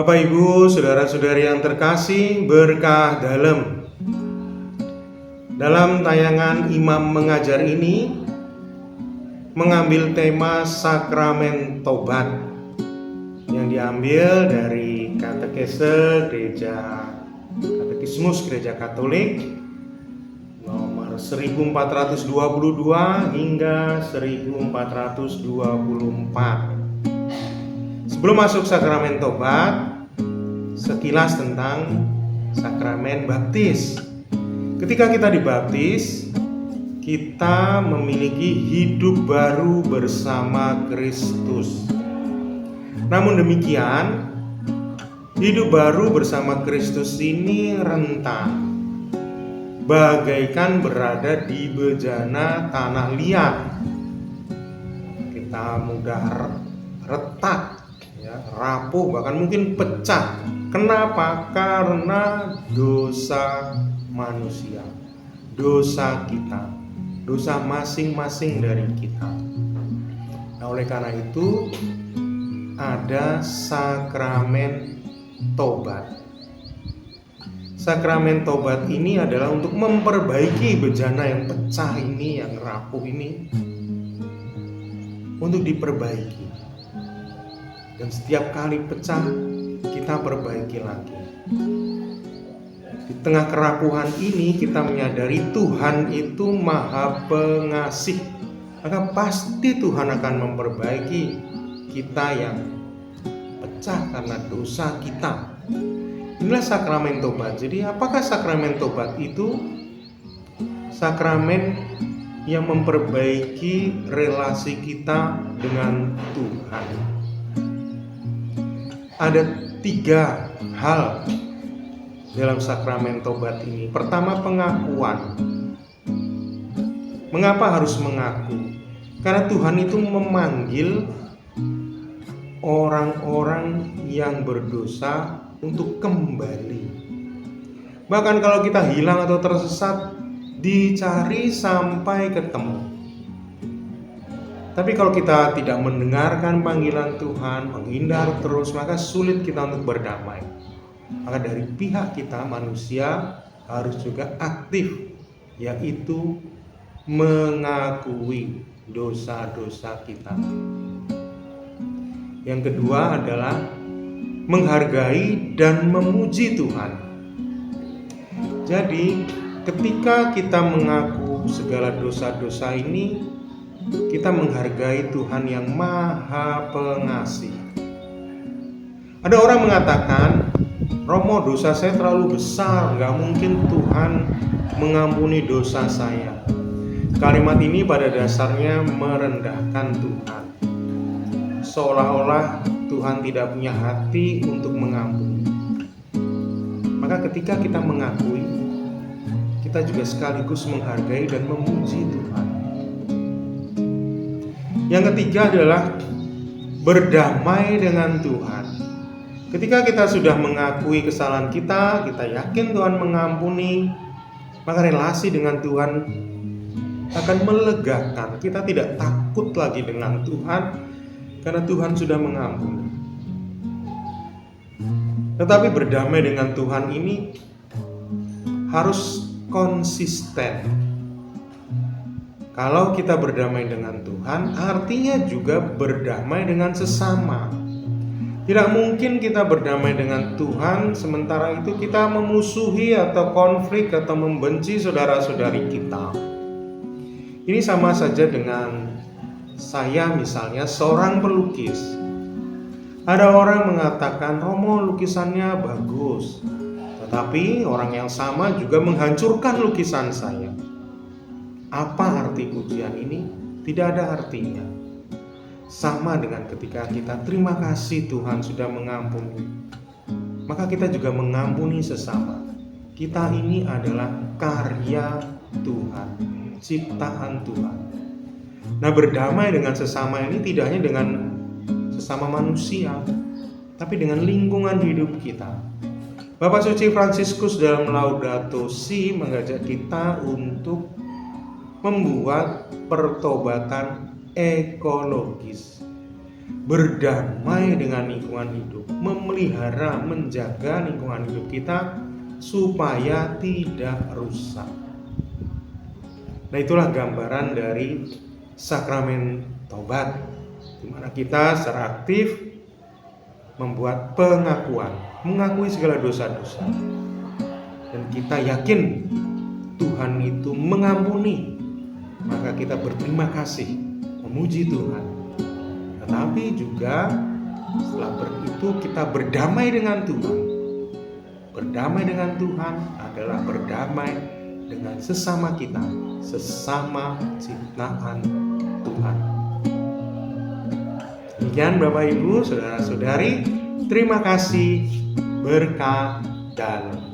Bapak, Ibu, saudara-saudari yang terkasih, berkah dalam. Dalam tayangan Imam Mengajar ini mengambil tema sakramen tobat yang diambil dari Katekismus Gereja Katolik nomor 1422 hingga 1424. Sebelum masuk sakramen tobat, sekilas tentang sakramen baptis. Ketika kita dibaptis, kita memiliki hidup baru bersama Kristus. Namun demikian, hidup baru bersama Kristus ini rentan, bagaikan berada di bejana tanah liat. Kita mudah retak, rapuh, bahkan mungkin pecah. Kenapa? Karena dosa manusia, dosa kita, dosa masing-masing dari kita. Nah, oleh karena itu ada sakramen tobat. Sakramen tobat ini adalah untuk memperbaiki bejana yang pecah ini, yang rapuh ini, untuk diperbaiki. Dan setiap kali pecah, kita perbaiki lagi. Di tengah kerapuhan ini kita menyadari Tuhan itu Maha Pengasih. Maka pasti Tuhan akan memperbaiki kita yang pecah karena dosa kita. Inilah sakramen tobat. Jadi apakah sakramen tobat itu? Sakramen yang memperbaiki relasi kita dengan Tuhan. Ada 3 hal dalam sakramen tobat ini. Pertama, pengakuan. Mengapa harus mengaku? Karena Tuhan itu memanggil orang-orang yang berdosa untuk kembali. Bahkan kalau kita hilang atau tersesat, dicari sampai ketemu. Tapi kalau kita tidak mendengarkan panggilan Tuhan, menghindar terus, maka sulit kita untuk berdamai. Maka dari pihak kita manusia harus juga aktif, yaitu mengakui dosa-dosa kita. Yang kedua adalah menghargai dan memuji Tuhan. Jadi ketika kita mengaku segala dosa-dosa ini, kita menghargai Tuhan yang Maha Pengasih. Ada orang mengatakan, Romo, dosa saya terlalu besar, gak mungkin Tuhan mengampuni dosa saya. Kalimat ini pada dasarnya merendahkan Tuhan, seolah-olah Tuhan tidak punya hati untuk mengampuni. Maka ketika kita mengakui, kita juga sekaligus menghargai dan memuji Tuhan. Yang ketiga adalah berdamai dengan Tuhan. Ketika kita sudah mengakui kesalahan kita, kita yakin Tuhan mengampuni, maka relasi dengan Tuhan akan melegakan. Kita tidak takut lagi dengan Tuhan karena Tuhan sudah mengampuni. Tetapi berdamai dengan Tuhan ini harus konsisten. Kalau kita berdamai dengan Tuhan, artinya juga berdamai dengan sesama. Tidak mungkin kita berdamai dengan Tuhan, sementara itu kita memusuhi atau konflik atau membenci saudara-saudari kita. Ini sama saja dengan saya misalnya seorang pelukis. Ada orang mengatakan, Romo lukisannya bagus, tetapi orang yang sama juga menghancurkan lukisan saya. Apa arti pujian ini? Tidak ada artinya. Sama dengan ketika kita terima kasih Tuhan sudah mengampuni, maka kita juga mengampuni sesama. Kita ini adalah karya Tuhan, ciptaan Tuhan. Nah, berdamai dengan sesama ini tidak hanya dengan sesama manusia, tapi dengan lingkungan hidup kita. Bapak Suci Fransiskus dalam Laudato Si mengajak kita untuk membuat pertobatan ekologis. berdamai dengan lingkungan hidup, memelihara, menjaga lingkungan hidup kita supaya tidak rusak. Nah, itulah gambaran dari sakramen tobat, di mana kita secara aktif membuat pengakuan, mengakui segala dosa-dosa, dan kita yakin Tuhan itu mengampuni, maka kita berterima kasih, memuji Tuhan. Tetapi juga setelah itu kita berdamai dengan Tuhan. Berdamai dengan Tuhan adalah berdamai dengan sesama kita, sesama ciptaan Tuhan. Demikian Bapak Ibu, Saudara-saudari, terima kasih, berkah dalam.